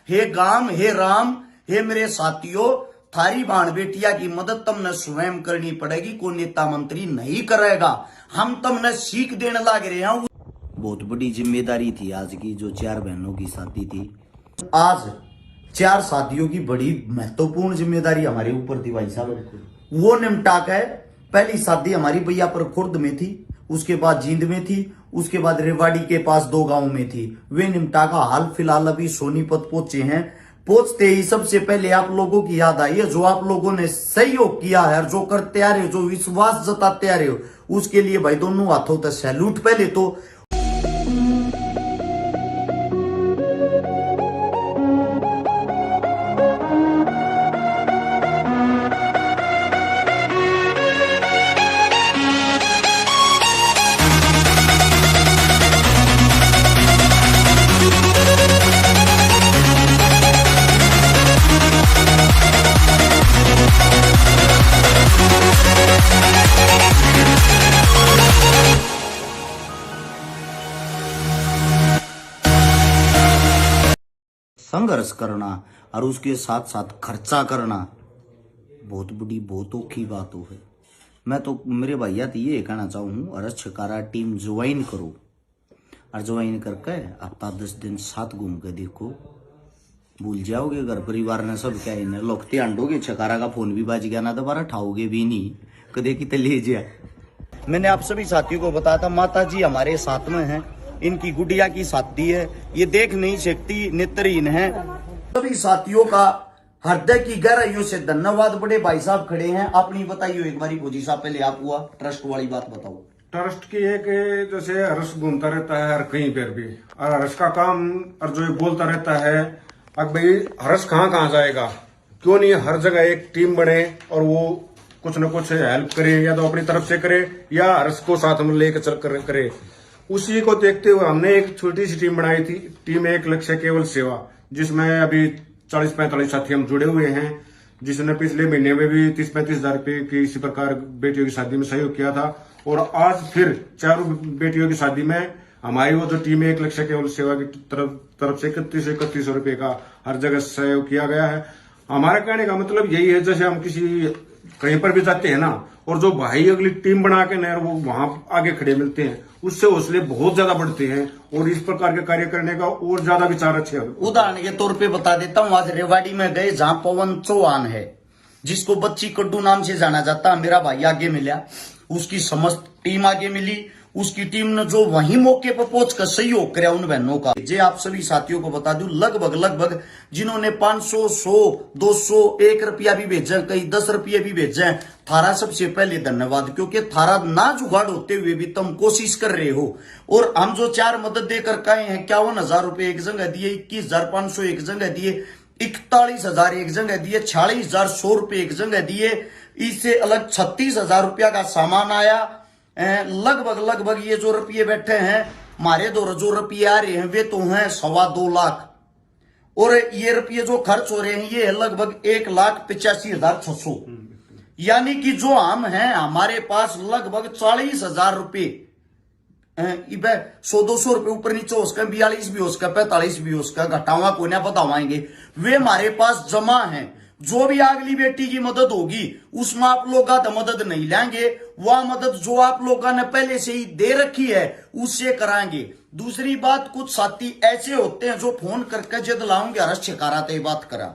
हे गाम, हे राम, हे मेरे साथियों, थारी बाण बेटिया की मदद तुमने स्वयं करनी पड़ेगी, कोई नेता मंत्री नहीं करेगा। हम तुमने सीख देने लग रहे हैं। बहुत बड़ी जिम्मेदारी थी आज की, जो 4 बहनों की शादी थी। आज 4 शादियों की बड़ी महत्वपूर्ण जिम्मेदारी हमारे ऊपर थी भाई साहब। वो निपटा के, पहली शादी हमारी भैया पर खुर्द में थी, उसके बाद जींद में थी, उसके बाद रेवाड़ी के पास 2 गांव में थी। वे निपटा का हाल फिलहाल अभी सोनीपत पहुंचे हैं। पहुंचते ही सबसे पहले आप लोगों की याद आई है, जो आप लोगों ने सहयोग किया है और जो करते आ रहे हो, जो विश्वास जताते आ रहे हो, उसके लिए भाई दोनों हाथों तक सैल्यूट। पहले तो संघर्ष करना और उसके साथ साथ खर्चा करना बहुत बड़ी, बहुत औखी बात हो है। मैं तो मेरे भैया तो ये कहना चाहूँ, अरस छकारा टीम ज्वाइन करो और ज्वाइन करके हफ्ता 10 दिन साथ घूम के देखो, भूल जाओगे घर परिवार ने सब क्या इन्हें लोकते अंडोगे। छकारा का फोन भी बाज गया ना, दोबारा ठाओगे भी नहीं, कदे की ले जाए। मैंने आप सभी साथियों को बताया था, माता जी हमारे साथ में हैं, इनकी गुड़िया की शादी है, ये देख नहीं सकती, नेत्रहीन है। सभी साथियों का हृदय की गहराइयों से धन्यवाद। बड़े भाई साहब खड़े हैं, अपनी बताइए एक बारी फौजी साहब, पहले आप हुआ ट्रस्ट वाली बात बताओ। ट्रस्ट की एक जैसे हर्ष घूमता रहता है हर कहीं पर भी, और हर्ष का काम और जो बोलता रहता है, अब भाई हर्ष कहाँ जाएगा, क्यों नहीं हर जगह एक टीम बने और वो कुछ न कुछ हेल्प करे, या तो अपनी तरफ से करे या हर्ष को साथ में लेकर चल कर करे। उसी को देखते हुए हमने एक छोटी सी टीम बनाई थी, टीम एक लक्ष्य केवल सेवा, जिसमें अभी 40-45 साथी हम जुड़े हुए हैं, जिसने पिछले महीने में भी 30-35 हजार रुपये की इसी प्रकार बेटियों की शादी में सहयोग किया था। और आज फिर 4 बेटियों की शादी में हमारी वो जो टीम है एक लक्ष्य केवल सेवा की तरफ से 3100 रुपये का हर जगह सहयोग किया गया है। हमारे कहने का मतलब यही है, जैसे हम किसी कहीं पर भी जाते हैं ना, और जो भाई अगली टीम बना के न वो वहां आगे खड़े मिलते हैं, उससे हौसले बहुत ज्यादा बढ़ते हैं और इस प्रकार के कार्य करने का और ज्यादा विचार अच्छे। उदाहरण के तौर पे बता देता हूँ, आज रेवाड़ी में गए जहां पवन चौहान है, जिसको बच्ची कड्डू नाम से जाना जाता, मेरा भाई आगे मिला, उसकी समस्त टीम आगे मिली। उसकी टीम ने जो वहीं मौके पर पहुंचकर सहयोग कराया उन बहनों का। जे आप सभी साथियों को बता दूं, लगभग जिन्होंने 500, 100, 200, 1 रुपया भी भेजा, कई 10 रुपये भी भेजे, थारा सबसे पहले धन्यवाद, क्योंकि थारा ना जुगाड़ होते हुए भी तुम कोशिश कर रहे हो। और हम जो 4 मदद देकर कहे हैं, 51,000 रुपये एक जगह दिए, 21,500 एक जगह दिए, 41,000 एक जगह दिए, 46,100 रुपये एक जगह दिए, इससे अलग 36,000 रुपया का सामान आया। लगभग ये जो रुपये बैठे हैं हमारे जो रुपये आ रहे हैं, वे तो हैं 2.25 लाख, और ये रुपये जो खर्च हो रहे हैं ये है लगभग 1,85,600। यानी कि जो हम हैं, हमारे पास लगभग 40,000 रुपये, 100-200 रुपये ऊपर नीचे हो सका, 42 भी हो सका, 45 भी हो सका, घटावा को ना बतावाएंगे, वे हमारे पास जमा हैं। जो भी अगली बेटी की मदद होगी उसमें आप लोग तो मदद नहीं लेंगे, वह मदद जो आप लोगों ने पहले से ही दे रखी है उससे कराएंगे। दूसरी बात, कुछ साथी ऐसे होते हैं जो फोन करके जद लाऊंगे हर्ष छकारा ते बात करा,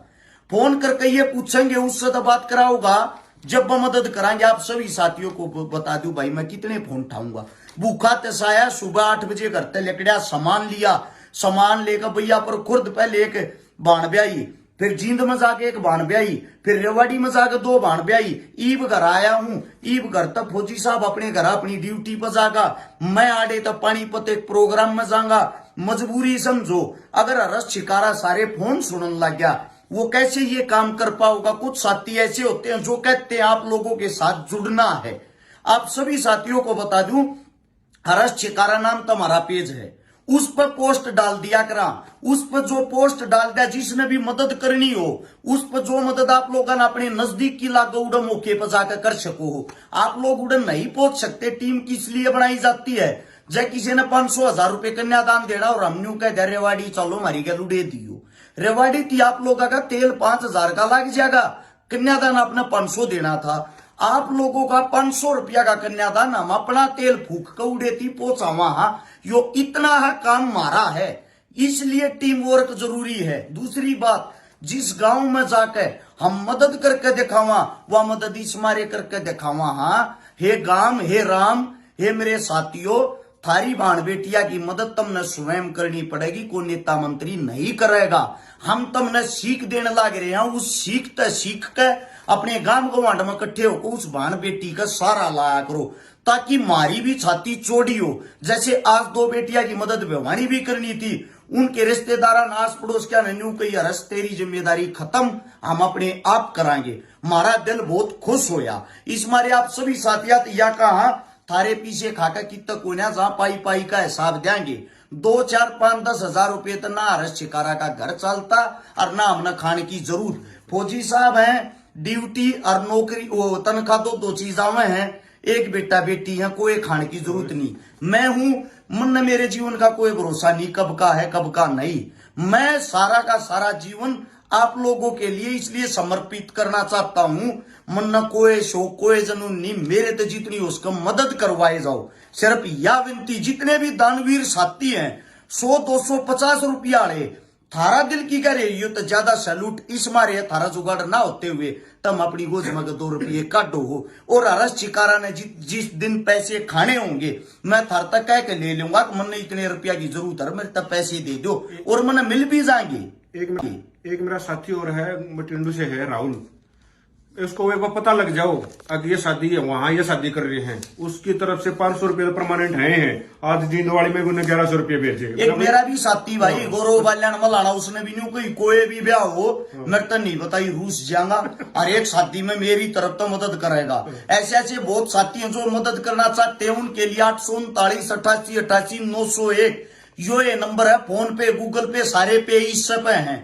फोन करके ये पूछेंगे उससे तो बात कराऊंगा जब वह मदद कराएंगे। आप सभी साथियों को बता दूं भाई, मैं कितने फोन उठाऊंगा, भूखा तसाया, सुबह 8 बजे घर ते लकड़िया सामान लिया, सामान लेकर भैया पर खुर्द पहले एक बाण ब्याई, फिर जींद में जाके एक बाण ब्याई, फिर रेवाड़ी में जाकर 2 बाण ब्याई, ईब घर आया हूं, ईब घर तब फौजी साहब अपने घर अपनी ड्यूटी पर जागा, मैं आड़े तब पानीपत एक प्रोग्राम में जाऊंगा। मजबूरी समझो, अगर हर्ष छकारा सारे फोन सुनने लग गया, वो कैसे ये काम कर पाओगा। कुछ साथी ऐसे होते हैं जो कहते हैं आप लोगों के साथ जुड़ना है। आप सभी साथियों को बता दूं, हर्ष छकारा नाम तुम्हारा पेज है, उस पर पोस्ट डाल दिया करा, उस पर जो पोस्ट डाल दिया, जिसने भी मदद करनी हो, उस पर जो मदद आप लोगों ने अपने नजदीक की लागो उड़न मौके पर जाकर कर सको हो। आप लोग उड़न नहीं पहुंच सकते, टीम किस लिए बनाई जाती है, जब किसी ने 500,000 रुपये कन्यादान देना और हमने कह रेवाड़ी चलो हमारी गल उड़े दियो, रेवाड़ी थी आप लोगों का तेल 5,000 का लग जाएगा, कन्यादान आपने 500 देना था। आप लोगों का 500 रुपया का कन्यादान, हम अपना तेल फूक के उड़े थी पहुंचा वहां। यो इतना है काम मारा है, इसलिए टीम वर्क जरूरी है। दूसरी बात, जिस गांव में जाके हम मदद करके दिखावा, वह मदद इस मारे करके दिखावा। हाँ, हे गांव, हे राम, हे मेरे साथियों, थारी भाण बेटिया की मदद तुमने स्वयं करनी पड़ेगी, कोई नेता मंत्री नहीं करेगा। हम तुमने सीख देने लग रहे हैं, उस सीख के अपने गांव गवांड में इकट्ठे होकर उस भाण बेटी का सहारा लाया करो, ताकि मारी भी छाती चौड़ी हो। जैसे आज 2 बेटिया की मदद भिवानी भी करनी थी, उनके रिश्तेदार आस पड़ोस क्या नन्यू कही, हरस तेरी जिम्मेदारी खत्म, हम अपने आप कराएंगे। हमारा दिल बहुत खुश होया। इस मारे आप सभी साथियात या कहा थारे पीछे खाका कितना कोना जहां पाई पाई का हिसाब देंगे। 2, 4, 5, 10 हजार रुपये तो ना हरस शिकारा का घर चलता और ना हमने खाने की जरूरत। फौजी साहब हैं, ड्यूटी और नौकरी वो तनख्वाह दो चीजा में है, एक बेटा बेटी है, कोई खाने की जरूरत नहीं। मैं हूं, मन मेरे जीवन का कोई भरोसा नहीं, कब का है कब का नहीं। मैं सारा का सारा जीवन आप लोगों के लिए इसलिए समर्पित करना चाहता हूं। मन कोई शौक कोई जनून नहीं, मेरे तो जितनी उसका मदद करवाए जाओ। सिर्फ यह विनती, जितने भी दानवीर साथी हैं, 100, 200, 50 रुपया ले थारा दिल की करे, ये तो ज्यादा सैल्यूट इस मारे थारा जुगाड़ ना होते हुए तम अपनी गोज में 2 रुपये काटो हो। और हरस चिकारा ने जिस दिन पैसे खाने होंगे, मैं थार तक कह के ले लूंगा कि मन इतने रुपया की जरूरत है, मेरे तक पैसे दे दो, और मन मिल भी जाएंगे। एक मेरा साथी और है, मटिंडू से है, राहुल। इसको एक बार पता लग जाओ अगर ये शादी है, वहां ये शादी कर रहे हैं, उसकी तरफ से 500 रुपये परमानेंट है। आज जींदवाड़ी में उन्हें 1100 रुपये भेजे। एक मेरा भी साथी भाई गौरव बाल्यान मलाना, उसने भी नहीं कोई भी ब्याह हो मेरे तो नहीं बताई रूस जाऊंगा, और एक साथी में मेरी तरफ तो मदद करेगा। ऐसे ऐसे बहुत साथी हैं जो मदद करना चाहते हैं, उनके लिए 839 88 88 901 यो ये नंबर है। फोन पे, गूगल पे, सारे पे इस पे हैं।